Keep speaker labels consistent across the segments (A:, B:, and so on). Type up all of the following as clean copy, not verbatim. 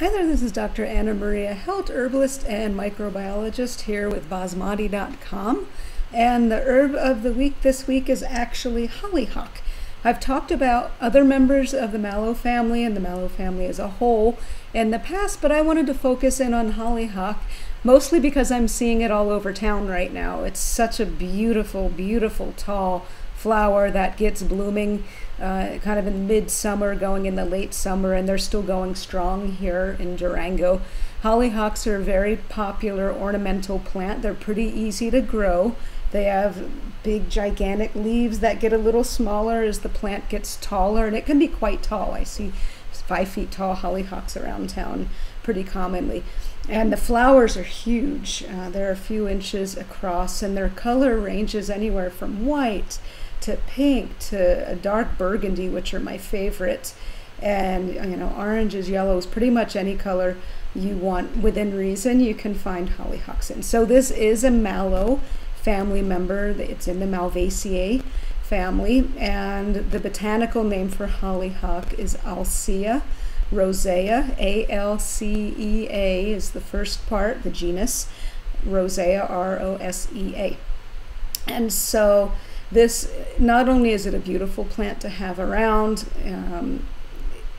A: Hi there, this is Dr. Anna Maria, health herbalist and microbiologist here with basmati.com. And the herb of the week this week is actually hollyhock. I've talked about other members of the mallow family and the mallow family as a whole in the past, but I wanted to focus in on hollyhock, mostly because I'm seeing it all over town right now. It's such a beautiful, beautiful tall flower that gets blooming kind of in midsummer, going in the late summer, and they're still going strong here in Durango. Hollyhocks are a very popular ornamental plant. They're pretty easy to grow. They have big, gigantic leaves that get a little smaller as the plant gets taller, and it can be quite tall. I see 5 feet tall hollyhocks around town pretty commonly. And the flowers are huge. They're a few inches across, and their color ranges anywhere from white to pink to a dark burgundy, which are my favorite, and oranges, yellows, pretty much any color you want within reason you can find hollyhocks in. So this is a mallow family member. It's in the Malvaceae family, and the botanical name for hollyhock is Alcea rosea. A-L-C-E-A is the first part, the genus, rosea, R-O-S-E-A. And so this, not only is it a beautiful plant to have around,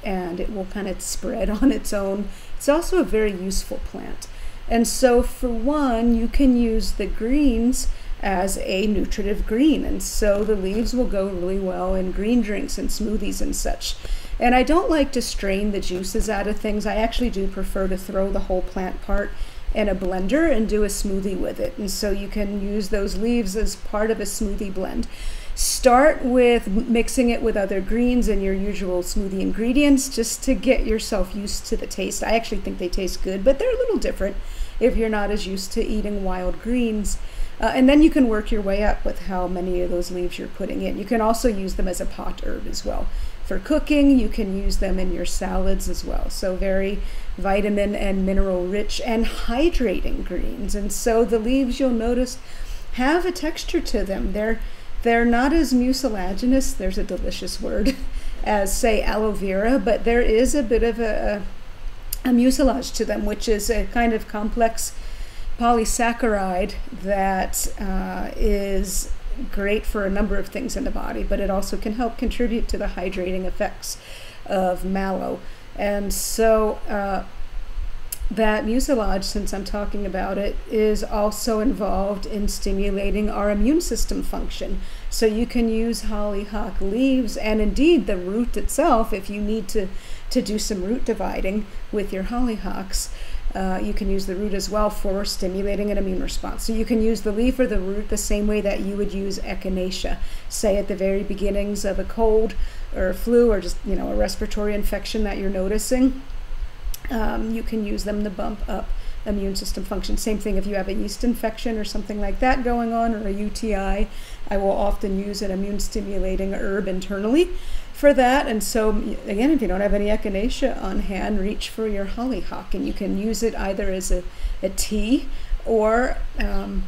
A: and it will kind of spread on its own, it's also a very useful plant. And so for one, you can use the greens as a nutritive green, and so the leaves will go really well in green drinks and smoothies and such. And I don't like to strain the juices out of things. I actually do prefer to throw the whole plant part in a blender and do a smoothie with it. And so you can use those leaves as part of a smoothie blend. Start with mixing it with other greens and your usual smoothie ingredients just to get yourself used to the taste. I actually think they taste good, but they're a little different if you're not as used to eating wild greens. And then you can work your way up with how many of those leaves you're putting in. You can also use them as a pot herb as well. For cooking, you can use them in your salads as well. So very vitamin and mineral rich and hydrating greens. And so the leaves, you'll notice, have a texture to them. They're not as mucilaginous, there's a delicious word, as say aloe vera, but there is a bit of a mucilage to them, which is a kind of complex polysaccharide that is great for a number of things in the body, but it also can help contribute to the hydrating effects of mallow. And so that mucilage, since I'm talking about it, is also involved in stimulating our immune system function. So you can use hollyhock leaves and indeed the root itself if you need to do some root dividing with your hollyhocks. You can use the root as well for stimulating an immune response. So you can use the leaf or the root the same way that you would use echinacea, say at the very beginnings of a cold or a flu or just a respiratory infection that you're noticing. You can use them to bump up immune system function. Same thing if you have a yeast infection or something like that going on, or a UTI. I will often use an immune stimulating herb internally for that. And so again, if you don't have any echinacea on hand, reach for your hollyhock, and you can use it either as a tea, or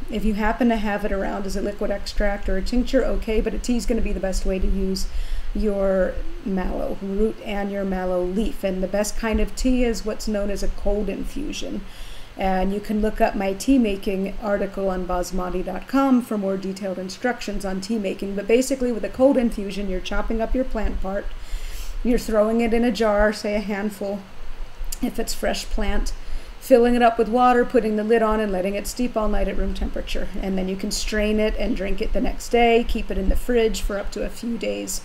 A: if you happen to have it around as a liquid extract or a tincture, okay, but a tea is going to be the best way to use your mallow root and your mallow leaf. And the best kind of tea is what's known as a cold infusion. And you can look up my tea making article on basmati.com for more detailed instructions on tea making. But basically with a cold infusion, you're chopping up your plant part, you're throwing it in a jar, say a handful if it's fresh plant, filling it up with water, putting the lid on and letting it steep all night at room temperature. And then you can strain it and drink it the next day, keep it in the fridge for up to a few days,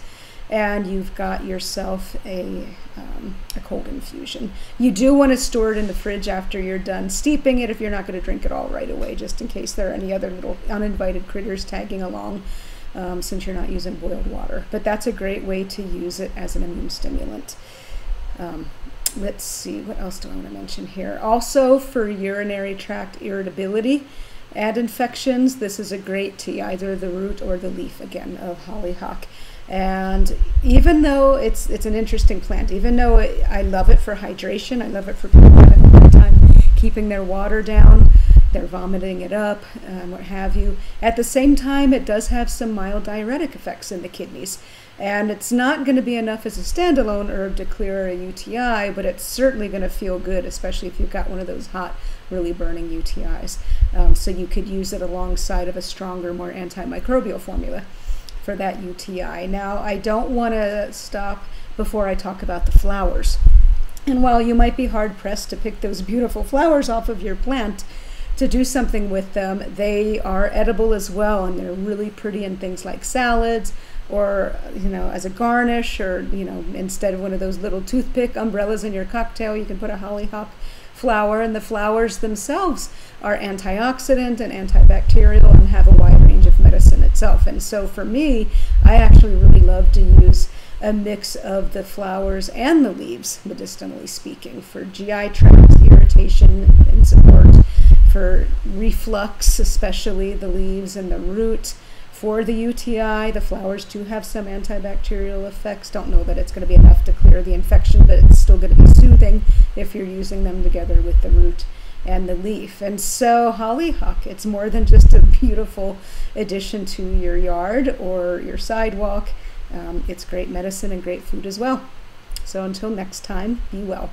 A: and you've got yourself a cold infusion. You do want to store it in the fridge after you're done steeping it if you're not going to drink it all right away, just in case there are any other little uninvited critters tagging along, since you're not using boiled water. But that's a great way to use it as an immune stimulant. Let's see, what else do I want to mention here? Also for urinary tract irritability and infections, this is a great tea, either the root or the leaf, again, of hollyhock. And even though it's an interesting plant, even though I love it for hydration, I love it for people having a hard time keeping their water down, they're vomiting it up, what have you. At the same time, it does have some mild diuretic effects in the kidneys. And it's not going to be enough as a standalone herb to clear a UTI, but it's certainly going to feel good, especially if you've got one of those hot, really burning UTIs. So you could use it alongside of a stronger, more antimicrobial formula for that UTI. Now, I don't want to stop before I talk about the flowers. And while you might be hard-pressed to pick those beautiful flowers off of your plant to do something with them, they are edible as well, and they're really pretty in things like salads, or, you know, as a garnish, or, you know, instead of one of those little toothpick umbrellas in your cocktail, you can put a hollyhock flower, and the flowers themselves are antioxidant and antibacterial and have a wide range of medicine itself. And so for me, I actually really love to use a mix of the flowers and the leaves, medicinally speaking, for GI tract irritation and support, for reflux, especially the leaves and the root. For the UTI, the flowers do have some antibacterial effects. Don't know that it's going to be enough to clear the infection, but it's still going to be soothing if you're using them together with the root and the leaf. And so hollyhock, it's more than just a beautiful addition to your yard or your sidewalk. It's great medicine and great food as well. So until next time, be well.